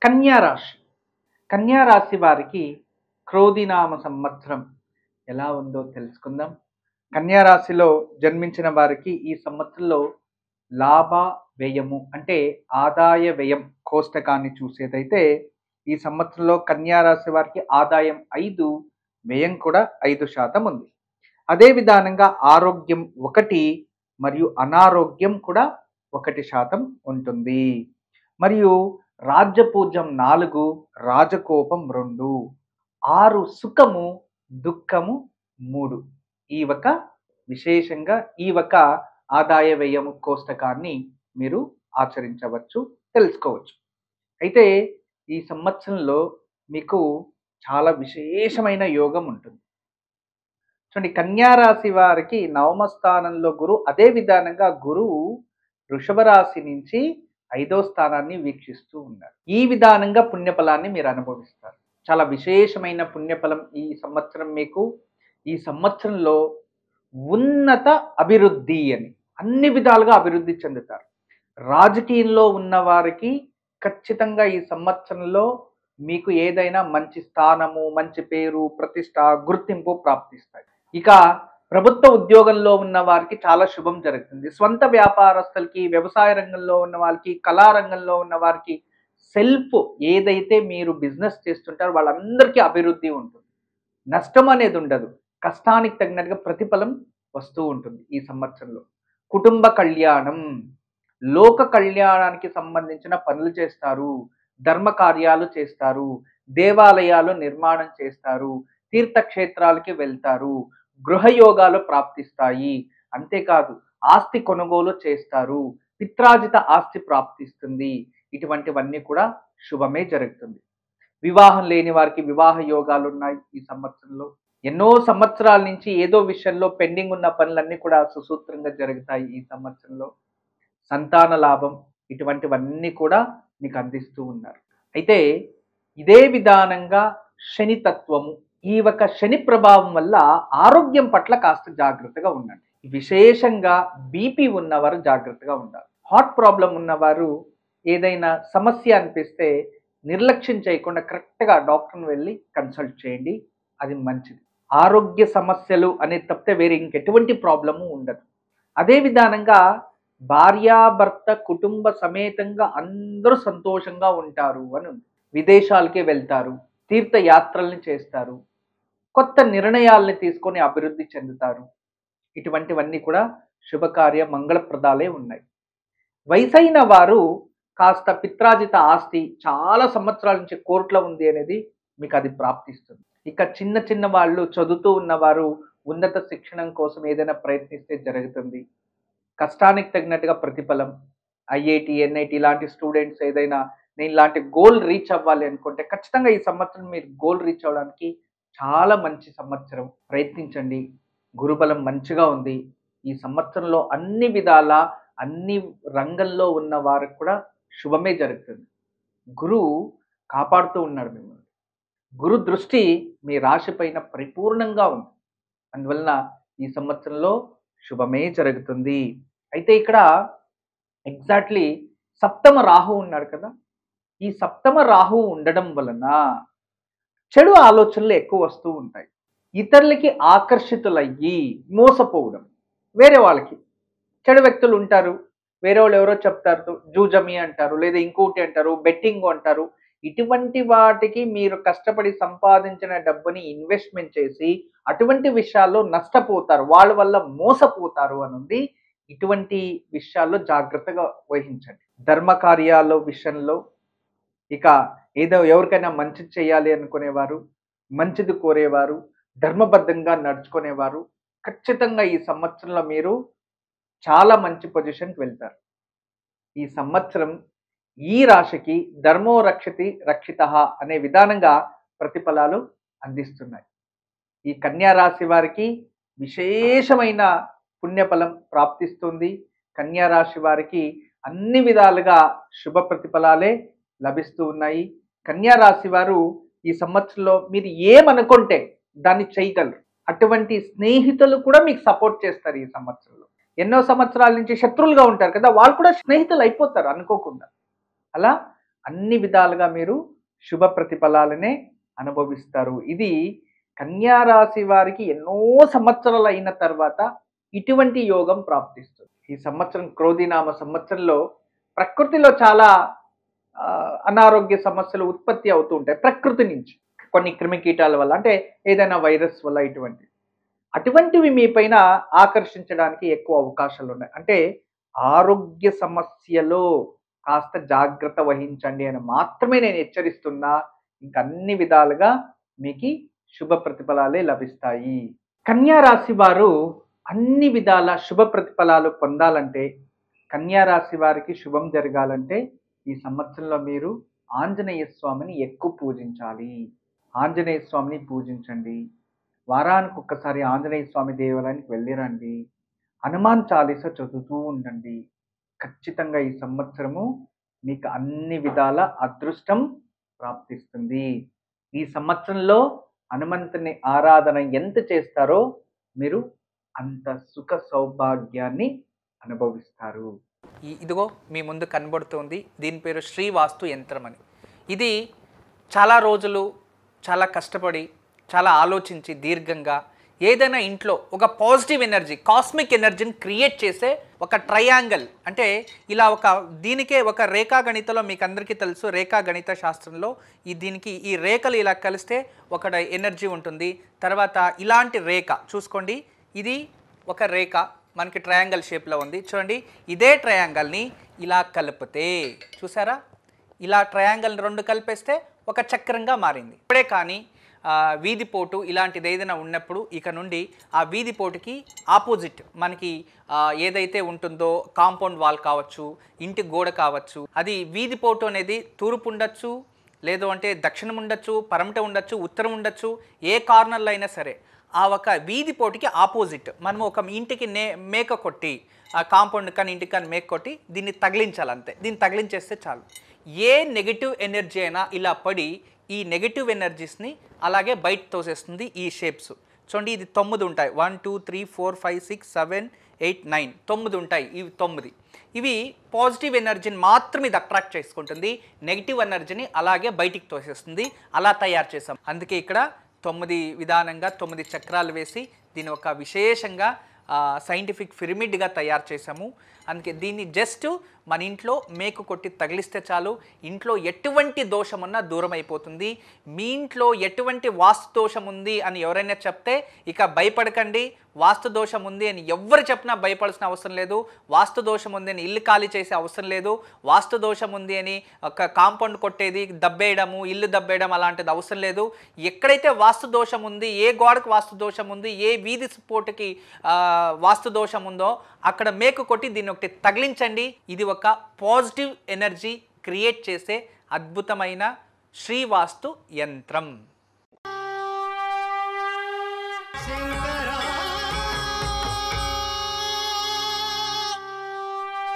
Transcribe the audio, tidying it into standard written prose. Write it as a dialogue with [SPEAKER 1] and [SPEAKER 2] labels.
[SPEAKER 1] కన్యా రాశి. కన్యా రాశి వారికి క్రోధినామ సంవత్సరం ఎలా ఉందో తెలుసుకుందాం. కన్యా రాశిలో జన్మించిన వారికి ఈ సంవత్సరంలో లాభ వ్యయము అంటే ఆదాయ వ్యయం కోష్టకాన్ని చూసేదైతే ఈ సంవత్సరంలో కన్యా రాశి వారికి ఆదాయం 5, వ్యయం కూడా 5% ఉంది. అదే విధానంగా ఆరోగ్యం 1 మరియు అనారోగ్యం కూడా 1% ఉంటుంది. మరియు రాజ్యపూజ్యం 4, రాజకోపం 2, 6 సుఖము, దుఃఖము 3. ఈ ఒక విశేషంగా ఈ ఒక ఆదాయ వ్యయము కోష్టకాన్ని మీరు ఆచరించవచ్చు, తెలుసుకోవచ్చు. అయితే ఈ సంవత్సరంలో మీకు చాలా విశేషమైన యోగం ఉంటుంది. చూడండి, కన్యా రాశి వారికి నవమ స్థానంలో గురువు, అదే విధానంగా గురువు వృషభ రాశి నుంచి 5వ స్థానాన్ని వీక్షిస్తూ ఉన్నారు. ఈ విధానంగా పుణ్యఫలాన్ని మీరు అనుభవిస్తారు. చాలా విశేషమైన పుణ్యఫలం ఈ సంవత్సరం మీకు. ఈ సంవత్సరంలో ఉన్నత అభివృద్ధి అని అన్ని విధాలుగా అభివృద్ధి చెందుతారు. రాజకీయంలో ఉన్న వారికి ఖచ్చితంగా ఈ సంవత్సరంలో మీకు ఏదైనా మంచి స్థానము, మంచి పేరు, ప్రతిష్ట, గుర్తింపు ప్రాప్తిస్తాయి. ఇక ప్రభుత్వ ఉద్యోగంలో ఉన్న వారికి చాలా శుభం జరుగుతుంది. స్వంత వ్యాపారస్తులకి, వ్యవసాయ రంగంలో ఉన్న వాళ్ళకి, కళారంగంలో ఉన్న వారికి, సెల్ఫ్ ఏదైతే మీరు బిజినెస్ చేస్తుంటారో వాళ్ళందరికీ అభివృద్ధి ఉంటుంది. నష్టం అనేది ఉండదు. కష్టానికి తగినట్టుగా ప్రతిఫలం వస్తూ ఉంటుంది ఈ సంవత్సరంలో. కుటుంబ కళ్యాణం, లోక కళ్యాణానికి సంబంధించిన పనులు చేస్తారు, ధర్మ కార్యాలు చేస్తారు, దేవాలయాలు నిర్మాణం చేస్తారు, తీర్థక్షేత్రాలకి వెళ్తారు, గృహయోగాలు ప్రాప్తిస్తాయి. అంతేకాదు ఆస్తి కొనుగోలు చేస్తారు, పిత్రాజిత ఆస్తి ప్రాప్తిస్తుంది. ఇటువంటివన్నీ కూడా శుభమే జరుగుతుంది. వివాహం లేని వారికి వివాహ యోగాలు ఉన్నాయి ఈ సంవత్సరంలో. ఎన్నో సంవత్సరాల నుంచి ఏదో విషయంలో పెండింగ్ ఉన్న పనులన్నీ కూడా సుసూత్రంగా జరుగుతాయి ఈ సంవత్సరంలో. సంతాన లాభం, ఇటువంటివన్నీ కూడా మీకు అందిస్తూ ఉన్నారు. అయితే ఇదే విధానంగా శని తత్వము, ఈ ఒక శని ప్రభావం వల్ల ఆరోగ్యం పట్ల కాస్త జాగ్రత్తగా ఉండండి. విశేషంగా బీపీ ఉన్నవారు జాగ్రత్తగా ఉండాలి. హార్ట్ ప్రాబ్లం ఉన్నవారు ఏదైనా సమస్య అనిపిస్తే నిర్లక్ష్యం చేయకుండా కరెక్ట్గా డాక్టర్ని వెళ్ళి కన్సల్ట్ చేయండి, అది మంచిది. ఆరోగ్య సమస్యలు అనేది తప్పితే వేరే ఇంకెటువంటి ప్రాబ్లము ఉండదు. అదే విధానంగా భార్యాభర్త కుటుంబ సమేతంగా అందరూ సంతోషంగా ఉంటారు అని ఉంది. విదేశాలకే వెళ్తారు, తీర్థయాత్రల్ని చేస్తారు, కొత్త నిర్ణయాల్ని తీసుకొని అభివృద్ధి చెందుతారు. ఇటువంటివన్నీ కూడా శుభకార్య మంగళప్రదాలే ఉన్నాయి. వయసైన వారు కాస్త పిత్రాజిత ఆస్తి చాలా సంవత్సరాల నుంచి కోర్టులో ఉంది అనేది మీకు అది ప్రాప్తిస్తుంది. ఇక చిన్న చిన్న వాళ్ళు చదువుతూ ఉన్నవారు ఉన్నత శిక్షణ కోసం ఏదైనా ప్రయత్నిస్తే జరుగుతుంది. కష్టానికి తగినట్టుగా ప్రతిఫలం. ఐఐటి, ఎన్ఐటి ఇలాంటి స్టూడెంట్స్ ఏదైనా నేను ఇలాంటి గోల్ రీచ్ అవ్వాలి అనుకుంటే ఖచ్చితంగా ఈ సంవత్సరం మీరు గోల్ రీచ్ అవ్వడానికి చాలా మంచి సంవత్సరం. ప్రయత్నించండి. గురుబలం మంచిగా ఉంది. ఈ సంవత్సరంలో అన్ని విధాల అన్ని రంగంలో ఉన్న వారికి కూడా శుభమే జరుగుతుంది. గురువు కాపాడుతూ ఉన్నాడు మిమ్మల్ని. గురు దృష్టి మీ రాశి పైన పరిపూర్ణంగా ఉంది. అందువలన ఈ సంవత్సరంలో శుభమే జరుగుతుంది. అయితే ఇక్కడ ఎగ్జాక్ట్లీ సప్తమ రాహు ఉన్నాడు కదా, ఈ సప్తమ రాహు ఉండడం వలన చెడు ఆలోచనలు ఎక్కువ వస్తూ ఉంటాయి. ఇతరులకి ఆకర్షితులయ్యి మోసపోవడం, వేరే వాళ్ళకి చెడు వ్యక్తులు ఉంటారు, వేరే వాళ్ళు ఎవరో చెప్తారు, జూజమి అంటారు, లేదా ఇంకోటి అంటారు, బెట్టింగ్ అంటారు. ఇటువంటి వాటికి మీరు కష్టపడి సంపాదించిన డబ్బుని ఇన్వెస్ట్మెంట్ చేసి అటువంటి విషయాల్లో నష్టపోతారు, వాళ్ళ వల్ల మోసపోతారు అనుంది. ఇటువంటి విషయాల్లో జాగ్రత్తగా వహించండి. ధర్మ కార్యాల విషయంలో ఇక ఏదో ఎవరికైనా మంచి చేయాలి అనుకునేవారు, మంచిది కోరేవారు, ధర్మబద్ధంగా నడుచుకునేవారు ఖచ్చితంగా ఈ సంవత్సరంలో మీరు చాలా మంచి పొజిషన్కి వెళ్తారు. ఈ సంవత్సరం ఈ రాశికి ధర్మో రక్షతి రక్షిత అనే విధానంగా ప్రతిఫలాలు అందిస్తున్నాయి. ఈ కన్యా రాశి వారికి విశేషమైన పుణ్యఫలం ప్రాప్తిస్తుంది. కన్యా రాశి వారికి అన్ని విధాలుగా శుభ ప్రతిఫలాలే లభిస్తూ ఉన్నాయి. కన్యా రాశి వారు ఈ సంవత్సరంలో మీరు ఏమనుకుంటే దాన్ని చేయగలరు. అటువంటి స్నేహితులు కూడా మీకు సపోర్ట్ చేస్తారు ఈ సంవత్సరంలో. ఎన్నో సంవత్సరాల నుంచి శత్రువులుగా ఉంటారు కదా, వాళ్ళు కూడా స్నేహితులు అయిపోతారు అనుకోకుండా. అలా అన్ని విధాలుగా మీరు శుభ ప్రతిఫలాలనే అనుభవిస్తారు. ఇది కన్యా రాశి వారికి ఎన్నో సంవత్సరాలు అయిన తర్వాత ఇటువంటి యోగం ప్రాప్తిస్తుంది. ఈ సంవత్సరం క్రోధినామ సంవత్సరంలో ప్రకృతిలో చాలా అనారోగ్య సమస్యలు ఉత్పత్తి అవుతూ ఉంటాయి ప్రకృతి నుంచి. కొన్ని క్రిమికీటాల వల్ల, అంటే ఏదైనా వైరస్ వల్ల అటువంటివి మీ పైన ఆకర్షించడానికి ఎక్కువ అవకాశాలు ఉన్నాయి. అంటే ఆరోగ్య సమస్యలో కాస్త జాగ్రత్త వహించండి అని మాత్రమే నేను హెచ్చరిస్తున్నా. ఇంక అన్ని విధాలుగా మీకు శుభ ప్రతిఫలాలే లభిస్తాయి. కన్యా రాశి వారు అన్ని విధాల శుభ ప్రతిఫలాలు పొందాలంటే, కన్యా రాశి వారికి శుభం జరగాలంటే ఈ సంవత్సరంలో మీరు ఆంజనేయ స్వామిని ఎక్కువ పూజించాలి. ఆంజనేయ స్వామిని పూజించండి. వారానికి ఒక్కసారి ఆంజనేయ స్వామి దేవాలయానికి వెళ్ళిరండి. హనుమాన్ చాలీస చదువుతూ ఉండండి. ఖచ్చితంగా ఈ సంవత్సరము మీకు అన్ని విధాల అదృష్టం ప్రాప్తిస్తుంది. ఈ సంవత్సరంలో హనుమంతుని ఆరాధన ఎంత చేస్తారో మీరు అంత సుఖ సౌభాగ్యాన్ని అనుభవిస్తారు.
[SPEAKER 2] ఇదిగో మీ ముందు కనబడుతుంది, దీని పేరు శ్రీవాస్తు యంత్రం అని. ఇది చాలా రోజులు చాలా కష్టపడి చాలా ఆలోచించి దీర్ఘంగా ఏదైనా ఇంట్లో ఒక పాజిటివ్ ఎనర్జీ, కాస్మిక్ ఎనర్జీని క్రియేట్ చేసే ఒక ట్రయాంగిల్, అంటే ఇలా దీనికే ఒక రేఖాగణితలో మీకు అందరికీ తెలుసు, రేఖాగణిత శాస్త్రంలో దీనికి ఈ రేఖలు ఇలా కలిస్తే ఒక ఎనర్జీ ఉంటుంది. తర్వాత ఇలాంటి రేఖ చూసుకోండి, ఇది ఒక రేఖ మనకి ట్రయాంగిల్ షేప్లో ఉంది చూడండి. ఇదే ట్రయాంగిల్ని ఇలా కలిపితే చూసారా, ఇలా ట్రయాంగిల్ రెండు కలిపేస్తే ఒక చక్రంగా మారింది. ఇప్పుడే కానీ వీధిపోటు ఇలాంటిది ఏదైనా ఉన్నప్పుడు ఇక నుండి ఆ వీధిపోటుకి ఆపోజిట్ మనకి ఏదైతే ఉంటుందో కాంపౌండ్ వాల్ కావచ్చు, ఇంటి గోడ కావచ్చు, అది వీధిపోటు అనేది తూర్పు ఉండొచ్చు, లేదు అంటే దక్షిణం ఉండొచ్చు, పరమట ఉండొచ్చు, ఉత్తరం ఉండొచ్చు, ఏ కార్నర్లో అయినా సరే ఆ ఒక వీధిపోటుకి ఆపోజిట్ మనము ఒక ఇంటికి మేక కొట్టి, ఆ కాంపౌండ్ కానీ ఇంటికి కానీ మేక కొట్టి దీన్ని తగిలించాలంతే. దీన్ని తగిలించేస్తే చాలు. ఏ నెగిటివ్ ఎనర్జీ అయినా ఇలా పడి ఈ నెగిటివ్ ఎనర్జీస్ని అలాగే బయట తోసేస్తుంది. ఈ షేప్స్ చూడండి, ఇది 9 ఉంటాయి. 1 2 3 4 5 6 7 8 9 9 ఉంటాయి. ఇవి 9 ఇవి పాజిటివ్ ఎనర్జీని మాత్రం ఇది అట్రాక్ట్ చేసుకుంటుంది, నెగిటివ్ ఎనర్జీని అలాగే బయటికి తోసేస్తుంది. అలా తయారు చేసాం. అందుకే ఇక్కడ 9 విధానంగా 9 చక్రాలు వేసి దీని ఒక విశేషంగా సైంటిఫిక్ పిరమిడ్గా తయారు చేసాము. అందుకే దీన్ని జస్ట్ మన ఇంట్లో మేకు కొట్టి తగిలిస్తే చాలు, ఇంట్లో ఎటువంటి దోషం ఉన్నా దూరం అయిపోతుంది. మీ ఇంట్లో ఎటువంటి వాస్తు దోషం ఉంది అని ఎవరైనా చెప్తే ఇక భయపడకండి. వాస్తు దోషం ఉంది అని ఎవరు చెప్పినా భయపడాల్సిన అవసరం లేదు. వాస్తు దోషం ఉంది అని ఇల్లు ఖాళీ చేసే అవసరం లేదు. వాస్తు దోషం ఉంది అని ఒక కాంపౌండ్ కొట్టేది, దబ్బేయడము, ఇల్లు దబ్బేయడం అలాంటిది అవసరం లేదు. ఎక్కడైతే వాస్తు దోషం ఉంది, ఏ గోడకు వాస్తు దోషం ఉంది, ఏ వీధి పోటుకి వాస్తు దోషం ఉందో అక్కడ మేకు కొట్టి దీన్ని ఒకటి తగిలించండి. ఇది ఒక పాజిటివ్ ఎనర్జీ క్రియేట్ చేసే అద్భుతమైన శ్రీవాస్తు యంత్రం.